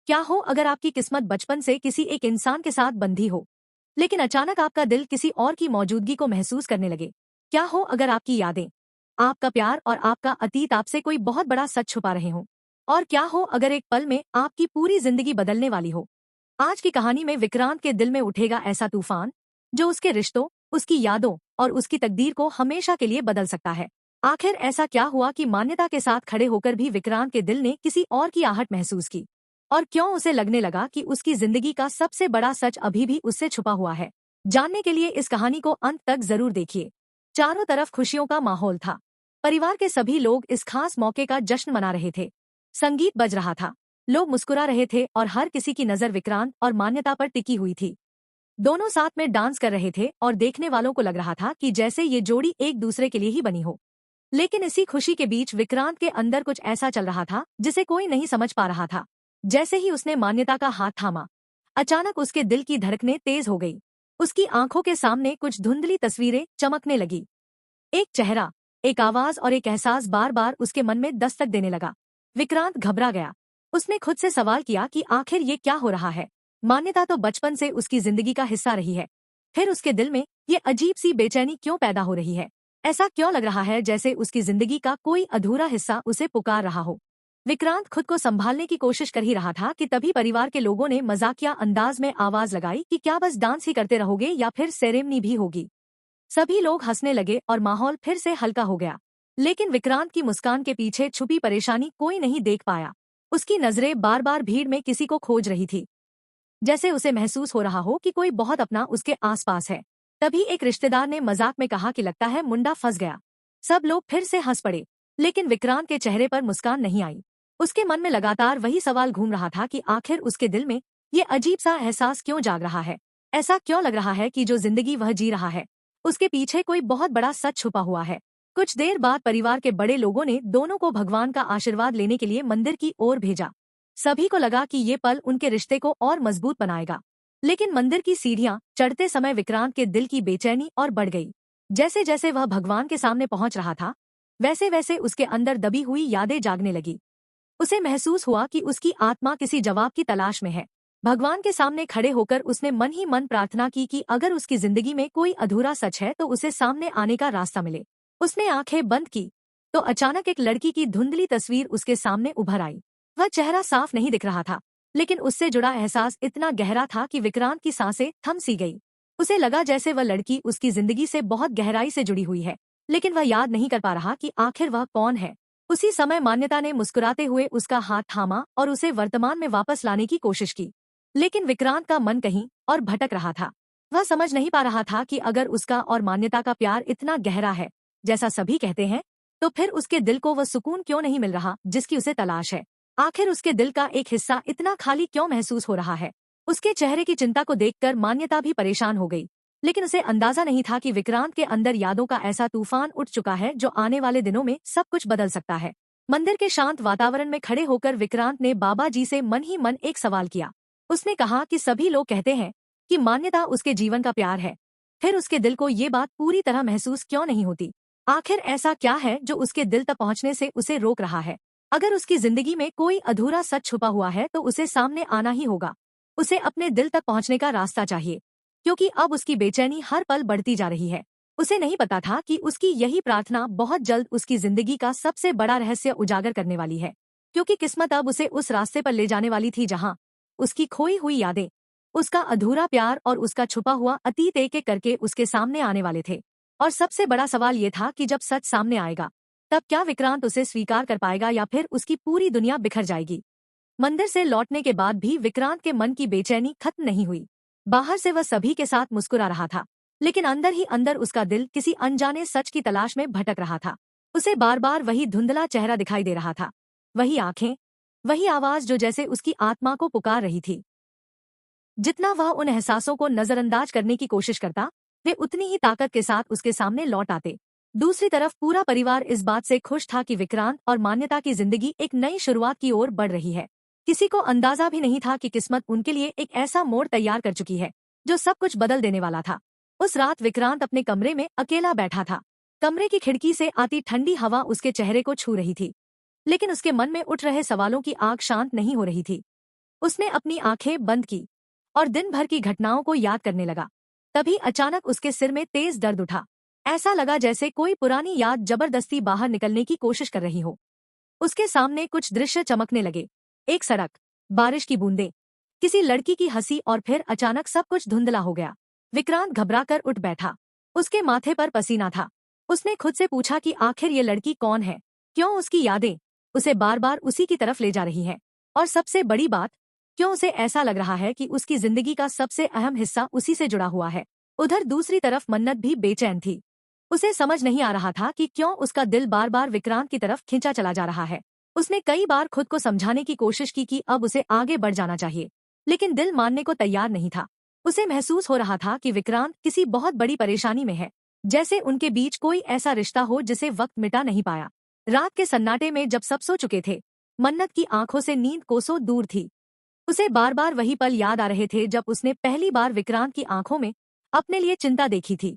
क्या हो अगर आपकी किस्मत बचपन से किसी एक इंसान के साथ बंधी हो, लेकिन अचानक आपका दिल किसी और की मौजूदगी को महसूस करने लगे? क्या हो अगर आपकी यादें, आपका प्यार और आपका अतीत आपसे कोई बहुत बड़ा सच छुपा रहे हों? और क्या हो अगर एक पल में आपकी पूरी जिंदगी बदलने वाली हो? आज की कहानी में विक्रांत के दिल में उठेगा ऐसा तूफान जो उसके रिश्तों, उसकी यादों और उसकी तकदीर को हमेशा के लिए बदल सकता है। आखिर ऐसा क्या हुआ कि मान्यता के साथ खड़े होकर भी विक्रांत के दिल ने किसी और की आहट महसूस की? और क्यों उसे लगने लगा कि उसकी जिंदगी का सबसे बड़ा सच अभी भी उससे छुपा हुआ है? जानने के लिए इस कहानी को अंत तक जरूर देखिए। चारों तरफ खुशियों का माहौल था। परिवार के सभी लोग इस खास मौके का जश्न मना रहे थे। संगीत बज रहा था, लोग मुस्कुरा रहे थे और हर किसी की नजर विक्रांत और मान्यता पर टिकी हुई थी। दोनों साथ में डांस कर रहे थे और देखने वालों को लग रहा था कि जैसे ये जोड़ी एक दूसरे के लिए ही बनी हो। लेकिन इसी खुशी के बीच विक्रांत के अंदर कुछ ऐसा चल रहा था जिसे कोई नहीं समझ पा रहा था। जैसे ही उसने मान्यता का हाथ थामा, अचानक उसके दिल की धड़कनें तेज हो गई। उसकी आंखों के सामने कुछ धुंधली तस्वीरें चमकने लगी। एक चेहरा, एक आवाज और एक एहसास बार बार उसके मन में दस्तक देने लगा। विक्रांत घबरा गया। उसने खुद से सवाल किया कि आखिर ये क्या हो रहा है। मान्यता तो बचपन से उसकी जिंदगी का हिस्सा रही है, फिर उसके दिल में ये अजीब सी बेचैनी क्यों पैदा हो रही है? ऐसा क्यों लग रहा है जैसे उसकी जिंदगी का कोई अधूरा हिस्सा उसे पुकार रहा हो? विक्रांत खुद को संभालने की कोशिश कर ही रहा था कि तभी परिवार के लोगों ने मजाकिया अंदाज में आवाज लगाई कि क्या बस डांस ही करते रहोगे या फिर सेरेमनी भी होगी? सभी लोग हंसने लगे और माहौल फिर से हल्का हो गया। लेकिन विक्रांत की मुस्कान के पीछे छुपी परेशानी कोई नहीं देख पाया। उसकी नजरें बार बार भीड़ में किसी को खोज रही थी, जैसे उसे महसूस हो रहा हो कि कोई बहुत अपना उसके आसपास है। तभी एक रिश्तेदार ने मजाक में कहा कि लगता है मुंडा फंस गया। सब लोग फिर से हंस पड़े, लेकिन विक्रांत के चेहरे पर मुस्कान नहीं आई। उसके मन में लगातार वही सवाल घूम रहा था कि आखिर उसके दिल में ये अजीब सा एहसास क्यों जाग रहा है। ऐसा क्यों लग रहा है कि जो जिंदगी वह जी रहा है उसके पीछे कोई बहुत बड़ा सच छुपा हुआ है। कुछ देर बाद परिवार के बड़े लोगों ने दोनों को भगवान का आशीर्वाद लेने के लिए मंदिर की ओर भेजा। सभी को लगा कि ये पल उनके रिश्ते को और मजबूत बनाएगा। लेकिन मंदिर की सीढ़ियां चढ़ते समय विक्रांत के दिल की बेचैनी और बढ़ गई। जैसे जैसे वह भगवान के सामने पहुंच रहा था, वैसे वैसे उसके अंदर दबी हुई यादें जागने लगी। उसे महसूस हुआ कि उसकी आत्मा किसी जवाब की तलाश में है। भगवान के सामने खड़े होकर उसने मन ही मन प्रार्थना की कि अगर उसकी जिंदगी में कोई अधूरा सच है तो उसे सामने आने का रास्ता मिले। उसने आंखें बंद की तो अचानक एक लड़की की धुंधली तस्वीर उसके सामने उभर आई। वह चेहरा साफ नहीं दिख रहा था, लेकिन उससे जुड़ा एहसास इतना गहरा था कि विक्रांत की सांसें थम सी गई। उसे लगा जैसे वह लड़की उसकी जिंदगी से बहुत गहराई से जुड़ी हुई है, लेकिन वह याद नहीं कर पा रहा कि आखिर वह कौन है। उसी समय मान्यता ने मुस्कुराते हुए उसका हाथ थामा और उसे वर्तमान में वापस लाने की कोशिश की। लेकिन विक्रांत का मन कहीं और भटक रहा था। वह समझ नहीं पा रहा था कि अगर उसका और मान्यता का प्यार इतना गहरा है जैसा सभी कहते हैं, तो फिर उसके दिल को वह सुकून क्यों नहीं मिल रहा जिसकी उसे तलाश है। आखिर उसके दिल का एक हिस्सा इतना खाली क्यों महसूस हो रहा है? उसके चेहरे की चिंता को देखकर मान्यता भी परेशान हो गई, लेकिन उसे अंदाजा नहीं था कि विक्रांत के अंदर यादों का ऐसा तूफान उठ चुका है जो आने वाले दिनों में सब कुछ बदल सकता है। मंदिर के शांत वातावरण में खड़े होकर विक्रांत ने बाबा जी से मन ही मन एक सवाल किया। उसने कहा कि सभी लोग कहते हैं कि मान्यता उसके जीवन का प्यार है, फिर उसके दिल को ये बात पूरी तरह महसूस क्यों नहीं होती? आखिर ऐसा क्या है जो उसके दिल तक पहुंचने से उसे रोक रहा है? अगर उसकी जिंदगी में कोई अधूरा सच छुपा हुआ है तो उसे सामने आना ही होगा। उसे अपने दिल तक पहुंचने का रास्ता चाहिए, क्योंकि अब उसकी बेचैनी हर पल बढ़ती जा रही है। उसे नहीं पता था कि उसकी यही प्रार्थना बहुत जल्द उसकी जिंदगी का सबसे बड़ा रहस्य उजागर करने वाली है, क्योंकि किस्मत अब उसे उस रास्ते पर ले जाने वाली थी जहां उसकी खोई हुई यादें, उसका अधूरा प्यार और उसका छुपा हुआ अतीत एक एक करके उसके सामने आने वाले थे। और सबसे बड़ा सवाल ये था कि जब सच सामने आएगा, तब क्या विक्रांत उसे स्वीकार कर पाएगा या फिर उसकी पूरी दुनिया बिखर जाएगी? मंदिर से लौटने के बाद भी विक्रांत के मन की बेचैनी खत्म नहीं हुई। बाहर से वह सभी के साथ मुस्कुरा रहा था, लेकिन अंदर ही अंदर उसका दिल किसी अनजाने सच की तलाश में भटक रहा था। उसे बार बार वही धुंधला चेहरा दिखाई दे रहा था, वही आंखें, वही आवाज जो जैसे उसकी आत्मा को पुकार रही थी। जितना वह उन एहसासों को नजरअंदाज करने की कोशिश करता, वे उतनी ही ताकत के साथ उसके सामने लौट आते। दूसरी तरफ पूरा परिवार इस बात से खुश था कि विक्रांत और मान्यता की जिंदगी एक नई शुरुआत की ओर बढ़ रही है। किसी को अंदाजा भी नहीं था कि किस्मत उनके लिए एक ऐसा मोड़ तैयार कर चुकी है जो सब कुछ बदल देने वाला था। उस रात विक्रांत अपने कमरे में अकेला बैठा था। कमरे की खिड़की से आती ठंडी हवा उसके चेहरे को छू रही थी, लेकिन उसके मन में उठ रहे सवालों की आग शांत नहीं हो रही थी। उसने अपनी आंखें बंद की और दिन भर की घटनाओं को याद करने लगा। तभी अचानक उसके सिर में तेज दर्द उठा। ऐसा लगा जैसे कोई पुरानी याद जबरदस्ती बाहर निकलने की कोशिश कर रही हो। उसके सामने कुछ दृश्य चमकने लगे। एक सड़क, बारिश की बूंदें, किसी लड़की की हंसी और फिर अचानक सब कुछ धुंधला हो गया। विक्रांत घबराकर उठ बैठा। उसके माथे पर पसीना था। उसने खुद से पूछा कि आखिर ये लड़की कौन है, क्यों उसकी यादें उसे बार बार उसी की तरफ ले जा रही हैं, और सबसे बड़ी बात, क्यों उसे ऐसा लग रहा है कि उसकी जिंदगी का सबसे अहम हिस्सा उसी से जुड़ा हुआ है। उधर दूसरी तरफ मन्नत भी बेचैन थी। उसे समझ नहीं आ रहा था कि क्यों उसका दिल बार बार विक्रांत की तरफ खींचा चला जा रहा है। उसने कई बार खुद को समझाने की कोशिश की कि अब उसे आगे बढ़ जाना चाहिए, लेकिन दिल मानने को तैयार नहीं था। उसे महसूस हो रहा था कि विक्रांत किसी बहुत बड़ी परेशानी में है, जैसे उनके बीच कोई ऐसा रिश्ता हो जिसे वक्त मिटा नहीं पाया। रात के सन्नाटे में जब सब सो चुके थे, मन्नत की आंखों से नींद कोसों दूर थी। उसे बार बार वही पल याद आ रहे थे जब उसने पहली बार विक्रांत की आंखों में अपने लिए चिंता देखी थी।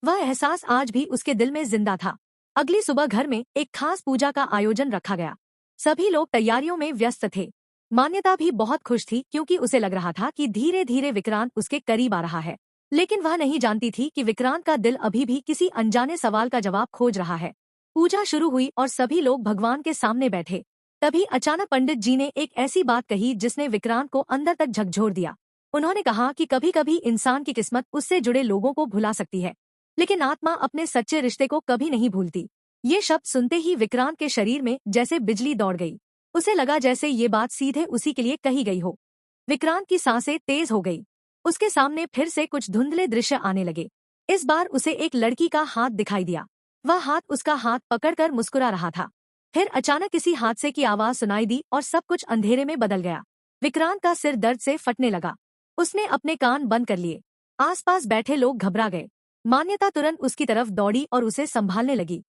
वह एहसास आज भी उसके दिल में जिंदा था। अगली सुबह घर में एक खास पूजा का आयोजन रखा गया। सभी लोग तैयारियों में व्यस्त थे। मान्यता भी बहुत खुश थी क्योंकि उसे लग रहा था कि धीरे धीरे विक्रांत उसके करीब आ रहा है। लेकिन वह नहीं जानती थी कि विक्रांत का दिल अभी भी किसी अनजाने सवाल का जवाब खोज रहा है। पूजा शुरू हुई और सभी लोग भगवान के सामने बैठे। तभी अचानक पंडित जी ने एक ऐसी बात कही जिसने विक्रांत को अंदर तक झकझोर दिया। उन्होंने कहा कि कभी कभी इंसान की किस्मत उससे जुड़े लोगों को भुला सकती है, लेकिन आत्मा अपने सच्चे रिश्ते को कभी नहीं भूलती। ये शब्द सुनते ही विक्रांत के शरीर में जैसे बिजली दौड़ गई। उसे लगा जैसे ये बात सीधे उसी के लिए कही गई हो। विक्रांत की सांसें तेज हो गई। उसके सामने फिर से कुछ धुंधले दृश्य आने लगे। इस बार उसे एक लड़की का हाथ दिखाई दिया। वह हाथ उसका हाथ पकड़कर मुस्कुरा रहा था। फिर अचानक किसी हादसे की आवाज सुनाई दी और सब कुछ अंधेरे में बदल गया। विक्रांत का सिर दर्द से फटने लगा। उसने अपने कान बंद कर लिए। आसपास बैठे लोग घबरा गए। मान्यता तुरंत उसकी तरफ दौड़ी और उसे संभालने लगी।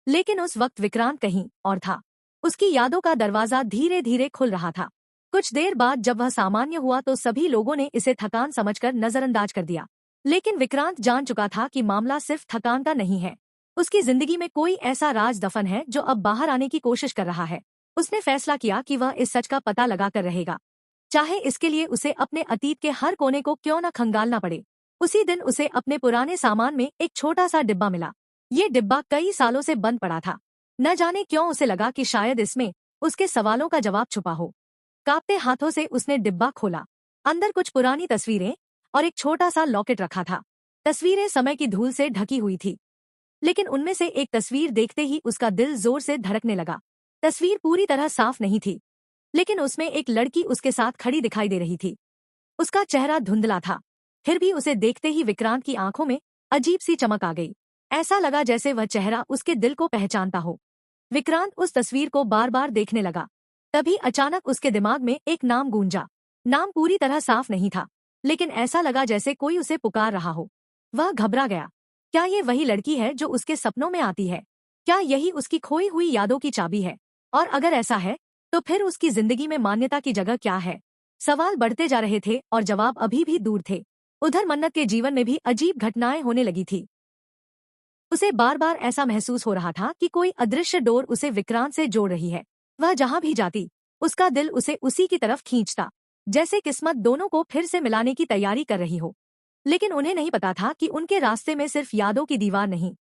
लेकिन उस वक्त विक्रांत कहीं और था। उसकी यादों का दरवाजा धीरे धीरे खुल रहा था। कुछ देर बाद जब वह सामान्य हुआ तो सभी लोगों ने इसे थकान समझकर नजरअंदाज कर दिया। लेकिन विक्रांत जान चुका था कि मामला सिर्फ थकान का नहीं है। उसकी जिंदगी में कोई ऐसा राज दफन है जो अब बाहर आने की कोशिश कर रहा है। उसने फैसला किया कि वह इस सच का पता लगाकर रहेगा, चाहे इसके लिए उसे अपने अतीत के हर कोने को क्यों न खंगालना पड़े। उसी दिन उसे अपने पुराने सामान में एक छोटा सा डिब्बा मिला। ये डिब्बा कई सालों से बंद पड़ा था। न जाने क्यों उसे लगा कि शायद इसमें उसके सवालों का जवाब छुपा हो। कांपते हाथों से उसने डिब्बा खोला। अंदर कुछ पुरानी तस्वीरें और एक छोटा सा लॉकेट रखा था। तस्वीरें समय की धूल से ढकी हुई थी, लेकिन उनमें से एक तस्वीर देखते ही उसका दिल जोर से धड़कने लगा। तस्वीर पूरी तरह साफ नहीं थी, लेकिन उसमें एक लड़की उसके साथ खड़ी दिखाई दे रही थी। उसका चेहरा धुंधला था, फिर भी उसे देखते ही विक्रांत की आंखों में अजीब सी चमक आ गई। ऐसा लगा जैसे वह चेहरा उसके दिल को पहचानता हो। विक्रांत उस तस्वीर को बार बार देखने लगा। तभी अचानक उसके दिमाग में एक नाम गूंजा। नाम पूरी तरह साफ नहीं था, लेकिन ऐसा लगा जैसे कोई उसे पुकार रहा हो। वह घबरा गया। क्या ये वही लड़की है जो उसके सपनों में आती है? क्या यही उसकी खोई हुई यादों की चाबी है? और अगर ऐसा है, तो फिर उसकी जिंदगी में मान्यता की जगह क्या है? सवाल बढ़ते जा रहे थे और जवाब अभी भी दूर थे। उधर मन्नत के जीवन में भी अजीब घटनाएं होने लगी थी। उसे बार बार ऐसा महसूस हो रहा था कि कोई अदृश्य डोर उसे विक्रांत से जोड़ रही है। वह जहां भी जाती, उसका दिल उसे उसी की तरफ खींचता, जैसे किस्मत दोनों को फिर से मिलाने की तैयारी कर रही हो। लेकिन उन्हें नहीं पता था कि उनके रास्ते में सिर्फ यादों की दीवार नहीं,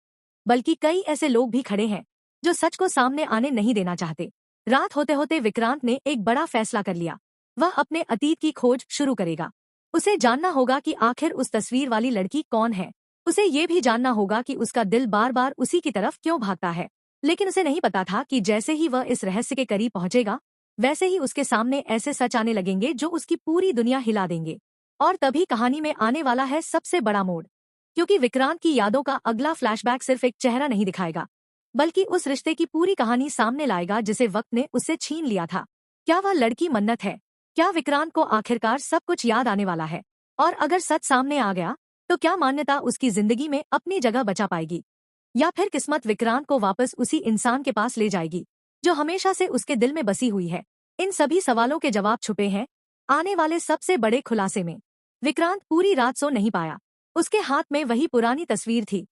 बल्कि कई ऐसे लोग भी खड़े हैं जो सच को सामने आने नहीं देना चाहते। रात होते होते विक्रांत ने एक बड़ा फैसला कर लिया। वह अपने अतीत की खोज शुरू करेगा। उसे जानना होगा कि आखिर उस तस्वीर वाली लड़की कौन है। उसे ये भी जानना होगा कि उसका दिल बार बार उसी की तरफ क्यों भागता है। लेकिन उसे नहीं पता था कि जैसे ही वह इस रहस्य के करीब पहुंचेगा, वैसे ही उसके सामने ऐसे सच आने लगेंगे जो उसकी पूरी दुनिया हिला देंगे। और तभी कहानी में आने वाला है सबसे बड़ा मोड़, क्योंकि विक्रांत की यादों का अगला फ्लैशबैक सिर्फ एक चेहरा नहीं दिखाएगा, बल्कि उस रिश्ते की पूरी कहानी सामने लाएगा जिसे वक्त ने उससे छीन लिया था। क्या वह लड़की मन्नत है? क्या विक्रांत को आखिरकार सब कुछ याद आने वाला है? और अगर सच सामने आ गया, तो क्या मान्यता उसकी जिंदगी में अपनी जगह बचा पाएगी, या फिर किस्मत विक्रांत को वापस उसी इंसान के पास ले जाएगी जो हमेशा से उसके दिल में बसी हुई है? इन सभी सवालों के जवाब छुपे हैं आने वाले सबसे बड़े खुलासे में। विक्रांत पूरी रात सो नहीं पाया। उसके हाथ में वही पुरानी तस्वीर थी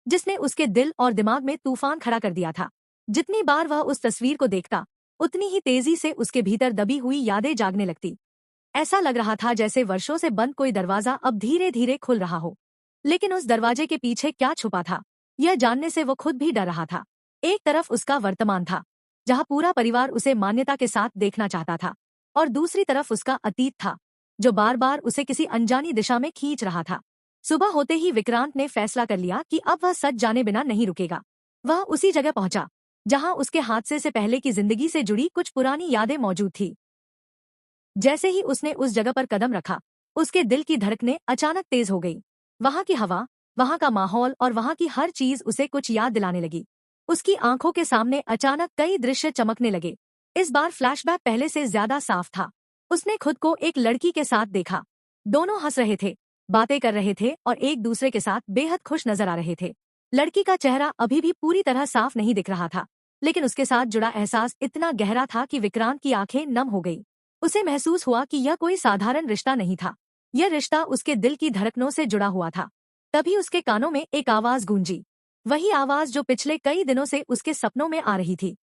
जिसने उसके दिल और दिमाग में तूफान खड़ा कर दिया था। जितनी बार वह उस तस्वीर को देखता, उतनी ही तेजी से उसके भीतर दबी हुई यादें जागने लगती। ऐसा लग रहा था जैसे वर्षों से बंद कोई दरवाजा अब धीरे धीरे खुल रहा हो। लेकिन उस दरवाजे के पीछे क्या छुपा था, यह जानने से वो खुद भी डर रहा था। एक तरफ उसका वर्तमान था, जहाँ पूरा परिवार उसे मान्यता के साथ देखना चाहता था, और दूसरी तरफ उसका अतीत था, जो बार बार उसे किसी अनजानी दिशा में खींच रहा था। सुबह होते ही विक्रांत ने फैसला कर लिया कि अब वह सच जाने बिना नहीं रुकेगा। वह उसी जगह पहुंचा जहां उसके हादसे से पहले की जिंदगी से जुड़ी कुछ पुरानी यादें मौजूद थी। जैसे ही उसने उस जगह पर कदम रखा, उसके दिल की धड़कनें अचानक तेज हो गई। वहां की हवा, वहां का माहौल और वहां की हर चीज उसे कुछ याद दिलाने लगी। उसकी आंखों के सामने अचानक कई दृश्य चमकने लगे। इस बार फ्लैशबैक पहले से ज्यादा साफ था। उसने खुद को एक लड़की के साथ देखा। दोनों हंस रहे थे, बातें कर रहे थे और एक दूसरे के साथ बेहद खुश नजर आ रहे थे। लड़की का चेहरा अभी भी पूरी तरह साफ नहीं दिख रहा था, लेकिन उसके साथ जुड़ा एहसास इतना गहरा था कि विक्रांत की आंखें नम हो गई। उसे महसूस हुआ कि यह कोई साधारण रिश्ता नहीं था। यह रिश्ता उसके दिल की धड़कनों से जुड़ा हुआ था। तभी उसके कानों में एक आवाज गूंजी, वही आवाज जो पिछले कई दिनों से उसके सपनों में आ रही थी।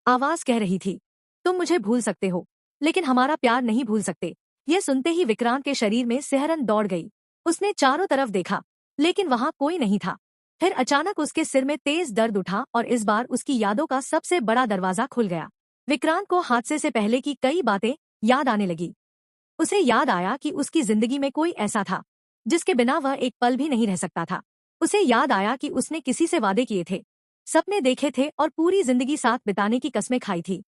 आवाज कह रही थी, तुम मुझे भूल सकते हो, लेकिन हमारा प्यार नहीं भूल सकते। यह सुनते ही विक्रांत के शरीर में सिहरन दौड़ गई। उसने चारों तरफ देखा, लेकिन वहां कोई नहीं था। फिर अचानक उसके सिर में तेज दर्द उठा और इस बार उसकी यादों का सबसे बड़ा दरवाजा खुल गया। विक्रांत को हादसे से पहले की कई बातें याद आने लगी। उसे याद आया कि उसकी जिंदगी में कोई ऐसा था जिसके बिना वह एक पल भी नहीं रह सकता था। उसे याद आया कि उसने किसी से वादे किए थे, सपने देखे थे और पूरी जिंदगी साथ बिताने की कस्में खाई थी।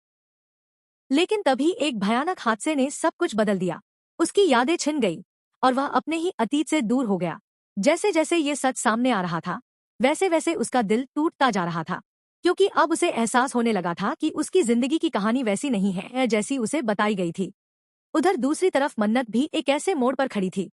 लेकिन तभी एक भयानक हादसे ने सब कुछ बदल दिया। उसकी यादें छिन गई और वह अपने ही अतीत से दूर हो गया। जैसे जैसे ये सच सामने आ रहा था, वैसे वैसे उसका दिल टूटता जा रहा था, क्योंकि अब उसे एहसास होने लगा था कि उसकी जिंदगी की कहानी वैसी नहीं है जैसी उसे बताई गई थी। उधर दूसरी तरफ मन्नत भी एक ऐसे मोड़ पर खड़ी थी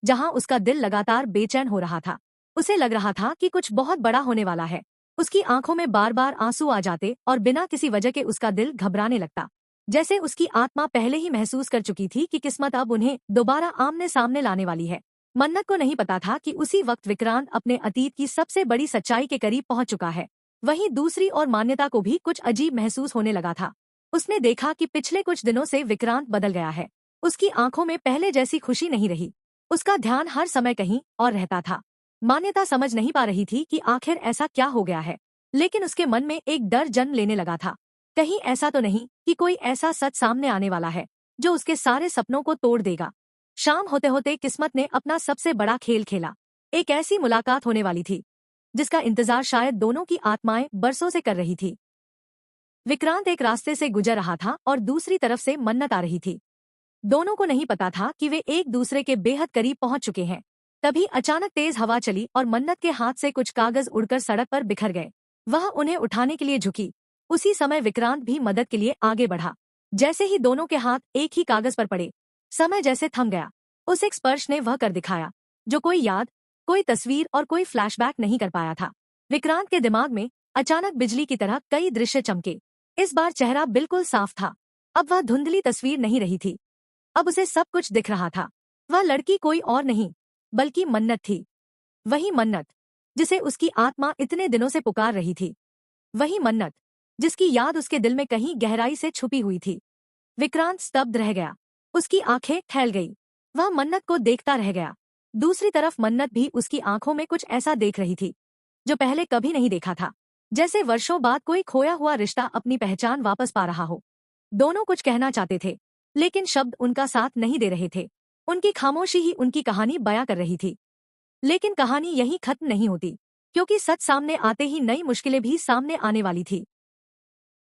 जहां उसका दिल लगातार बेचैन हो रहा था। उसे लग रहा था कि कुछ बहुत बड़ा होने वाला है। उसकी आंखों में बार बार आंसू आ जाते और बिना किसी वजह के उसका दिल घबराने लगता, जैसे उसकी आत्मा पहले ही महसूस कर चुकी थी कि किस्मत अब उन्हें दोबारा आमने सामने लाने वाली है। मन्नत को नहीं पता था कि उसी वक्त विक्रांत अपने अतीत की सबसे बड़ी सच्चाई के करीब पहुंच चुका है। वहीं दूसरी ओर मान्यता को भी कुछ अजीब महसूस होने लगा था। उसने देखा कि पिछले कुछ दिनों से विक्रांत बदल गया है। उसकी आंखों में पहले जैसी खुशी नहीं रही। उसका ध्यान हर समय कहीं और रहता था। मान्यता समझ नहीं पा रही थी कि आखिर ऐसा क्या हो गया है, लेकिन उसके मन में एक डर जन्म लेने लगा था। कहीं ऐसा तो नहीं कि कोई ऐसा सच सामने आने वाला है जो उसके सारे सपनों को तोड़ देगा। शाम होते होते किस्मत ने अपना सबसे बड़ा खेल खेला। एक ऐसी मुलाकात होने वाली थी जिसका इंतजार शायद दोनों की आत्माएं बरसों से कर रही थी। विक्रांत एक रास्ते से गुजर रहा था और दूसरी तरफ से मन्नत आ रही थी। दोनों को नहीं पता था कि वे एक दूसरे के बेहद करीब पहुंच चुके हैं। तभी अचानक तेज हवा चली और मन्नत के हाथ से कुछ कागज उड़कर सड़क पर बिखर गए। वह उन्हें उठाने के लिए झुकी। उसी समय विक्रांत भी मदद के लिए आगे बढ़ा। जैसे ही दोनों के हाथ एक ही कागज पर पड़े, समय जैसे थम गया। उस एक स्पर्श ने वह कर दिखाया जो कोई याद, कोई तस्वीर और कोई फ्लैशबैक नहीं कर पाया था। विक्रांत के दिमाग में अचानक बिजली की तरह कई दृश्य चमके। इस बार चेहरा बिल्कुल साफ था। अब वह धुंधली तस्वीर नहीं रही थी। अब उसे सब कुछ दिख रहा था। वह लड़की कोई और नहीं बल्कि मन्नत थी। वही मन्नत जिसे उसकी आत्मा इतने दिनों से पुकार रही थी। वही मन्नत जिसकी याद उसके दिल में कहीं गहराई से छुपी हुई थी। विक्रांत स्तब्ध रह गया। उसकी आंखें फैल गई। वह मन्नत को देखता रह गया। दूसरी तरफ मन्नत भी उसकी आंखों में कुछ ऐसा देख रही थी जो पहले कभी नहीं देखा था। जैसे वर्षों बाद कोई खोया हुआ रिश्ता अपनी पहचान वापस पा रहा हो। दोनों कुछ कहना चाहते थे, लेकिन शब्द उनका साथ नहीं दे रहे थे। उनकी खामोशी ही उनकी कहानी बयां कर रही थी। लेकिन कहानी यहीं खत्म नहीं होती, क्योंकि सच सामने आते ही नई मुश्किलें भी सामने आने वाली थी।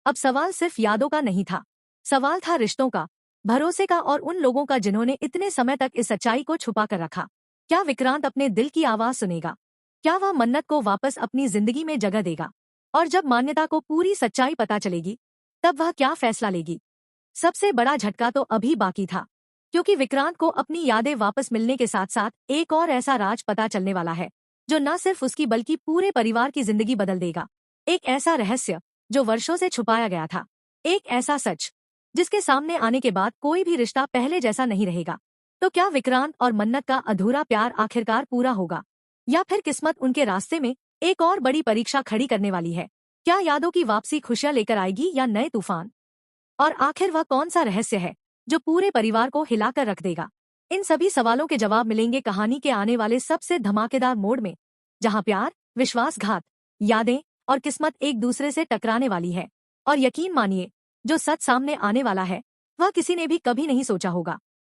अब सवाल सिर्फ यादों का नहीं था। सवाल था रिश्तों का, भरोसे का और उन लोगों का जिन्होंने इतने समय तक इस सच्चाई को छुपा कर रखा। क्या विक्रांत अपने दिल की आवाज सुनेगा? क्या वह मन्नत को वापस अपनी जिंदगी में जगह देगा? और जब मान्यता को पूरी सच्चाई पता चलेगी, तब वह क्या फैसला लेगी? सबसे बड़ा झटका तो अभी बाकी था, क्योंकि विक्रांत को अपनी यादें वापस मिलने के साथ साथ एक और ऐसा राज पता चलने वाला है जो न सिर्फ उसकी बल्कि पूरे परिवार की जिंदगी बदल देगा। एक ऐसा रहस्य जो वर्षों से छुपाया गया था। एक ऐसा सच जिसके सामने आने के बाद कोई भी रिश्ता पहले जैसा नहीं रहेगा। तो क्या विक्रांत और मन्नत का अधूरा प्यार आखिरकार पूरा होगा, या फिर किस्मत उनके रास्ते में एक और बड़ी परीक्षा खड़ी करने वाली है? क्या यादों की वापसी खुशियां लेकर आएगी या नए तूफान? और आखिर वह कौन सा रहस्य है जो पूरे परिवार को हिलाकर रख देगा? इन सभी सवालों के जवाब मिलेंगे कहानी के आने वाले सबसे धमाकेदार मोड़ में, जहां प्यार, विश्वासघात, यादें और किस्मत एक दूसरे से टकराने वाली है। और यकीन मानिए, जो सच सामने आने वाला है वह किसी ने भी कभी नहीं सोचा होगा।